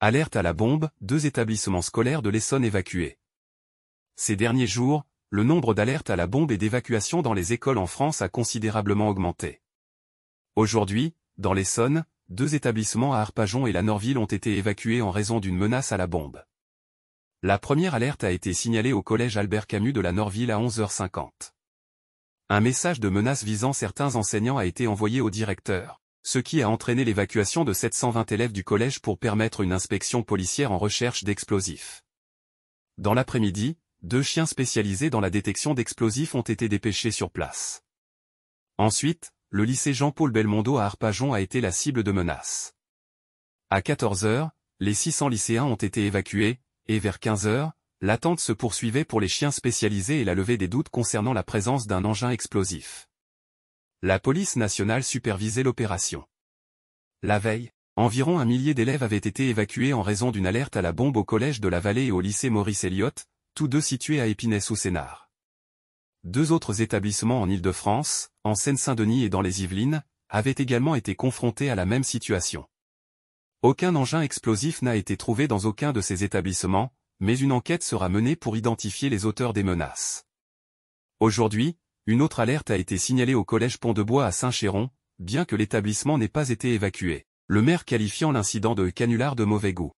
Alerte à la bombe, 2 établissements scolaires de l'Essonne évacués. Ces derniers jours, le nombre d'alertes à la bombe et d'évacuations dans les écoles en France a considérablement augmenté. Aujourd'hui, dans l'Essonne, 2 établissements à Arpajon et la Norville ont été évacués en raison d'une menace à la bombe. La première alerte a été signalée au collège Albert Camus de la Norville à 11h50. Un message de menace visant certains enseignants a été envoyé au directeur, ce qui a entraîné l'évacuation de 720 élèves du collège pour permettre une inspection policière en recherche d'explosifs. Dans l'après-midi, 2 chiens spécialisés dans la détection d'explosifs ont été dépêchés sur place. Ensuite, le lycée Jean-Paul Belmondo à Arpajon a été la cible de menaces. À 14h, les 600 lycéens ont été évacués, et vers 15h, l'attente se poursuivait pour les chiens spécialisés et la levée des doutes concernant la présence d'un engin explosif. La police nationale supervisait l'opération. La veille, environ 1 millier d'élèves avaient été évacués en raison d'une alerte à la bombe au collège de la Vallée et au lycée Maurice Elliott, tous 2 situés à Épinay-sous-Sénart. 2 autres établissements en Île-de-France, en Seine-Saint-Denis et dans les Yvelines, avaient également été confrontés à la même situation. Aucun engin explosif n'a été trouvé dans aucun de ces établissements, mais une enquête sera menée pour identifier les auteurs des menaces. Aujourd'hui, une autre alerte a été signalée au collège Pont-de-Bois à Saint-Chéron, bien que l'établissement n'ait pas été évacué, le maire qualifiant l'incident de canular de mauvais goût.